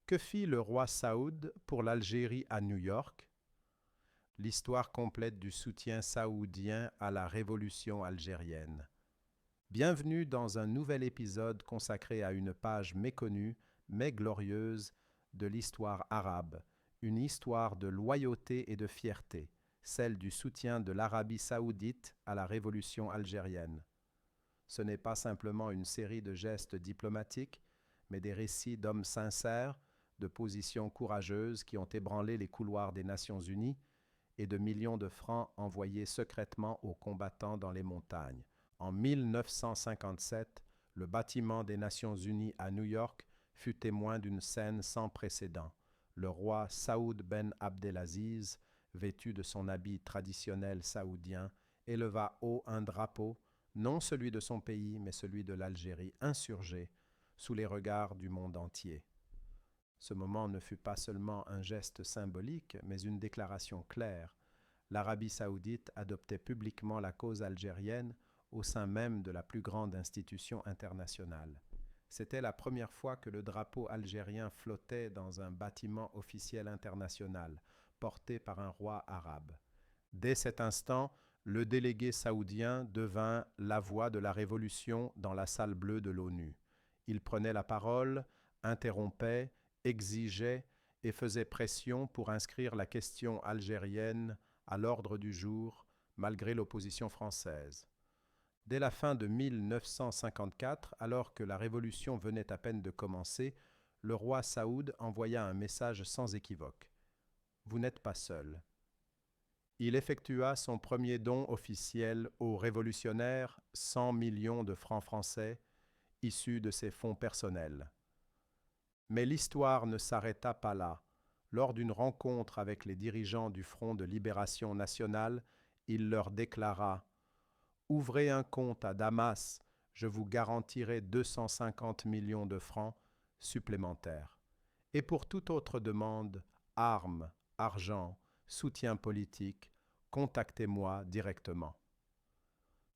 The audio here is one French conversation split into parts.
Que fit le roi Saoud pour l'Algérie à New York? L'histoire complète du soutien saoudien à la révolution algérienne. Bienvenue dans un nouvel épisode consacré à une page méconnue mais glorieuse de l'histoire arabe, une histoire de loyauté et de fierté, celle du soutien de l'Arabie saoudite à la révolution algérienne. Ce n'est pas simplement une série de gestes diplomatiques, mais des récits d'hommes sincères, de positions courageuses qui ont ébranlé les couloirs des Nations Unies et de millions de francs envoyés secrètement aux combattants dans les montagnes. En 1957, le bâtiment des Nations Unies à New York fut témoin d'une scène sans précédent. Le roi Saoud Ben Abdelaziz, vêtu de son habit traditionnel saoudien, éleva haut un drapeau, non celui de son pays, mais celui de l'Algérie insurgée, sous les regards du monde entier. Ce moment ne fut pas seulement un geste symbolique, mais une déclaration claire. L'Arabie saoudite adoptait publiquement la cause algérienne au sein même de la plus grande institution internationale. C'était la première fois que le drapeau algérien flottait dans un bâtiment officiel international, porté par un roi arabe. Dès cet instant, le délégué saoudien devint la voix de la révolution dans la salle bleue de l'ONU. Il prenait la parole, interrompait, exigeait et faisait pression pour inscrire la question algérienne à l'ordre du jour, malgré l'opposition française. Dès la fin de 1954, alors que la révolution venait à peine de commencer, le roi Saoud envoya un message sans équivoque. « Vous n'êtes pas seul. » Il effectua son premier don officiel aux révolutionnaires, 100 millions de francs français, issus de ses fonds personnels. Mais l'histoire ne s'arrêta pas là. Lors d'une rencontre avec les dirigeants du Front de libération nationale, il leur déclara « Ouvrez un compte à Damas, je vous garantirai 250 millions de francs supplémentaires. Et pour toute autre demande, armes, argent, soutien politique, contactez-moi directement. »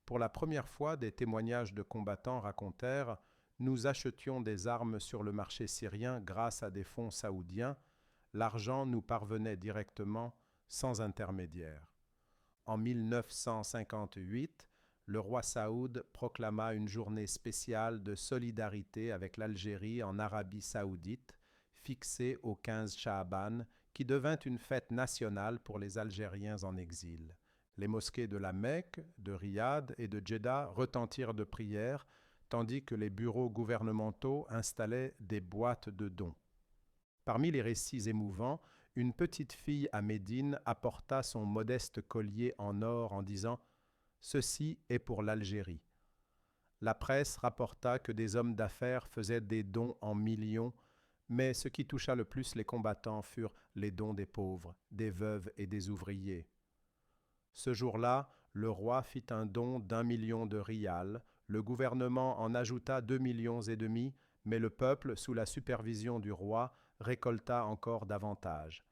Pour la première fois, des témoignages de combattants racontèrent « Nous achetions des armes sur le marché syrien grâce à des fonds saoudiens. L'argent nous parvenait directement, sans intermédiaire. » En 1958, le roi Saoud proclama une journée spéciale de solidarité avec l'Algérie en Arabie saoudite, fixée au 15 Chaaban, qui devint une fête nationale pour les Algériens en exil. Les mosquées de la Mecque, de Riyad et de Djeddah retentirent de prières, tandis que les bureaux gouvernementaux installaient des boîtes de dons. Parmi les récits émouvants, une petite fille à Médine apporta son modeste collier en or en disant « Ceci est pour l'Algérie ». La presse rapporta que des hommes d'affaires faisaient des dons en millions, mais ce qui toucha le plus les combattants furent les dons des pauvres, des veuves et des ouvriers. Ce jour-là, le roi fit un don d'1 million de rials, le gouvernement en ajouta 2,5 millions, mais le peuple, sous la supervision du roi, récolta encore davantage.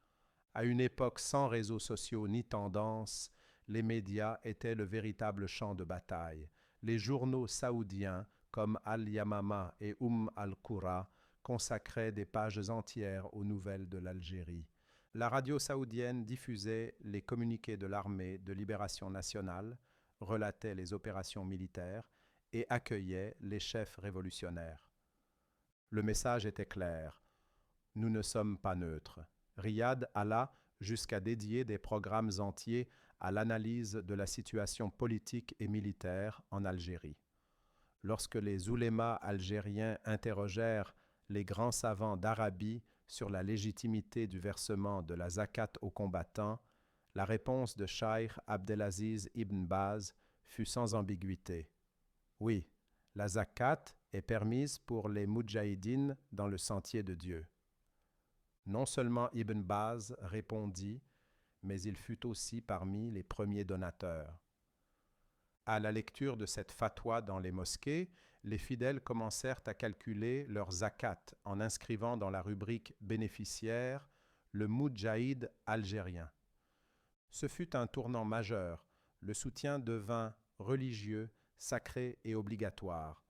À une époque sans réseaux sociaux ni tendance, les médias étaient le véritable champ de bataille. Les journaux saoudiens, comme Al-Yamama et Al-Qura, consacraient des pages entières aux nouvelles de l'Algérie. La radio saoudienne diffusait les communiqués de l'armée de libération nationale, relatait les opérations militaires et accueillait les chefs révolutionnaires. Le message était clair. Nous ne sommes pas neutres. Riyad alla jusqu'à dédier des programmes entiers à l'analyse de la situation politique et militaire en Algérie. Lorsque les oulémas algériens interrogèrent les grands savants d'Arabie sur la légitimité du versement de la zakat aux combattants, la réponse de Cheikh Abdelaziz Ibn Baz fut sans ambiguïté. Oui, la zakat est permise pour les moudjahidines dans le sentier de Dieu. Non seulement Ibn Baz répondit, mais il fut aussi parmi les premiers donateurs. À la lecture de cette fatwa dans les mosquées, les fidèles commencèrent à calculer leur zakat en inscrivant dans la rubrique bénéficiaire le moudjahid algérien. Ce fut un tournant majeur. Le soutien devint religieux, sacré et obligatoire.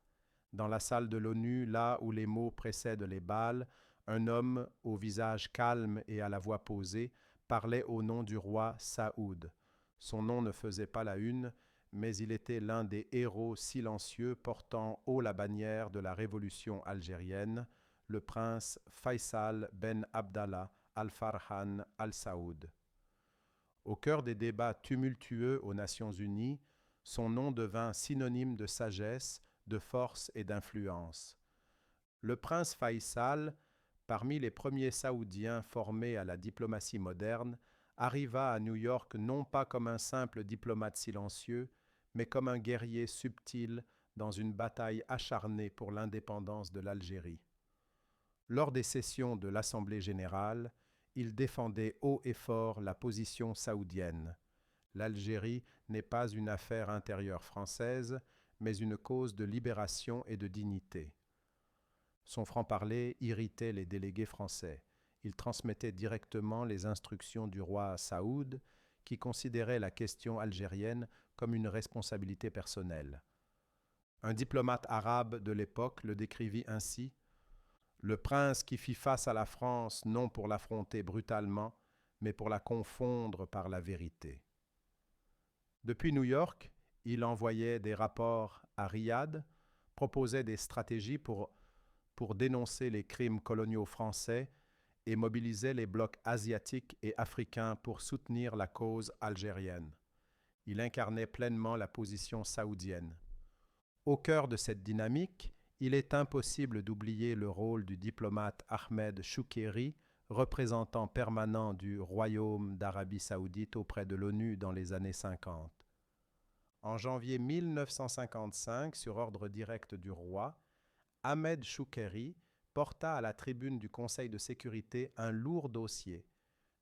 Dans la salle de l'ONU, là où les mots précèdent les balles, un homme au visage calme et à la voix posée parlait au nom du roi Saoud. Son nom ne faisait pas la une, mais il était l'un des héros silencieux portant haut la bannière de la révolution algérienne, le prince Faisal Ben Abdallah Al-Farhan Al-Saoud. Au cœur des débats tumultueux aux Nations unies, son nom devint synonyme de sagesse, de force et d'influence. Le prince Faisal, parmi les premiers Saoudiens formés à la diplomatie moderne, arriva à New York non pas comme un simple diplomate silencieux, mais comme un guerrier subtil dans une bataille acharnée pour l'indépendance de l'Algérie. Lors des sessions de l'Assemblée générale, il défendait haut et fort la position saoudienne. L'Algérie n'est pas une affaire intérieure française, mais une cause de libération et de dignité. Son franc-parler irritait les délégués français. Il transmettait directement les instructions du roi Saoud, qui considérait la question algérienne comme une responsabilité personnelle. Un diplomate arabe de l'époque le décrivit ainsi: « Le prince qui fit face à la France non pour l'affronter brutalement, mais pour la confondre par la vérité. » Depuis New York, il envoyait des rapports à Riyad, proposait des stratégies pour dénoncer les crimes coloniaux français et mobilisait les blocs asiatiques et africains pour soutenir la cause algérienne. Il incarnait pleinement la position saoudienne. Au cœur de cette dynamique, il est impossible d'oublier le rôle du diplomate Ahmed Shukeri, représentant permanent du Royaume d'Arabie saoudite auprès de l'ONU dans les années 50. En janvier 1955, sur ordre direct du roi, Ahmed Shukeri porta à la tribune du Conseil de sécurité un lourd dossier,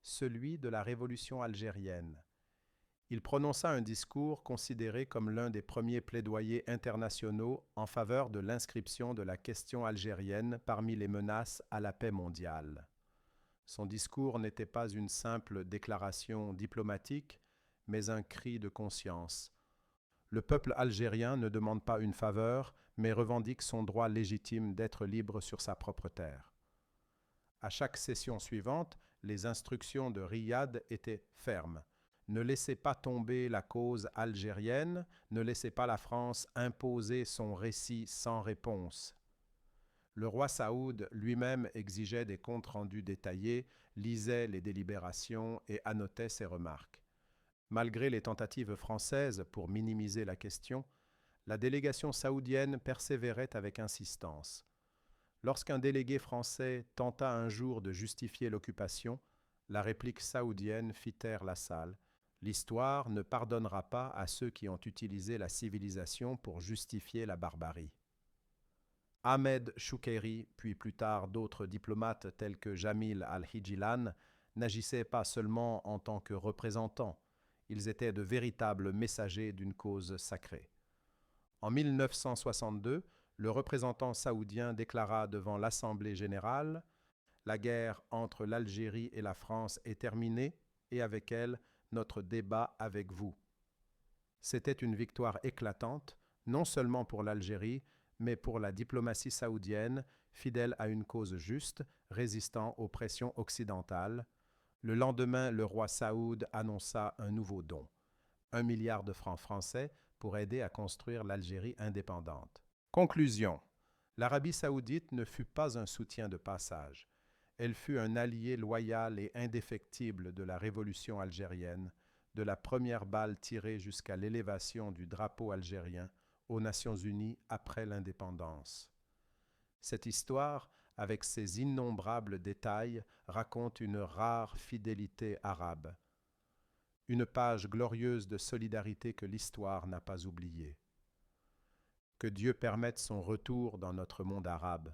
celui de la révolution algérienne. Il prononça un discours considéré comme l'un des premiers plaidoyers internationaux en faveur de l'inscription de la question algérienne parmi les menaces à la paix mondiale. Son discours n'était pas une simple déclaration diplomatique, mais un cri de conscience. Le peuple algérien ne demande pas une faveur, mais revendique son droit légitime d'être libre sur sa propre terre. À chaque session suivante, les instructions de Riyad étaient fermes. Ne laissez pas tomber la cause algérienne, ne laissez pas la France imposer son récit sans réponse. Le roi Saoud lui-même exigeait des comptes rendus détaillés, lisait les délibérations et annotait ses remarques. Malgré les tentatives françaises pour minimiser la question, la délégation saoudienne persévérait avec insistance. Lorsqu'un délégué français tenta un jour de justifier l'occupation, la réplique saoudienne fit taire la salle. L'histoire ne pardonnera pas à ceux qui ont utilisé la civilisation pour justifier la barbarie. Ahmed Shukeri, puis plus tard d'autres diplomates tels que Jamil al-Hijilan, n'agissaient pas seulement en tant que représentants, ils étaient de véritables messagers d'une cause sacrée. En 1962, le représentant saoudien déclara devant l'Assemblée générale: « La guerre entre l'Algérie et la France est terminée, et avec elle, notre débat avec vous. » C'était une victoire éclatante, non seulement pour l'Algérie, mais pour la diplomatie saoudienne, fidèle à une cause juste, résistant aux pressions occidentales. Le lendemain, le roi Saoud annonça un nouveau don, 1 milliard de francs français pour aider à construire l'Algérie indépendante. Conclusion. L'Arabie saoudite ne fut pas un soutien de passage. Elle fut un allié loyal et indéfectible de la révolution algérienne, de la première balle tirée jusqu'à l'élévation du drapeau algérien aux Nations unies après l'indépendance. Cette histoire, avec ses innombrables détails, raconte une rare fidélité arabe. Une page glorieuse de solidarité que l'histoire n'a pas oubliée. Que Dieu permette son retour dans notre monde arabe.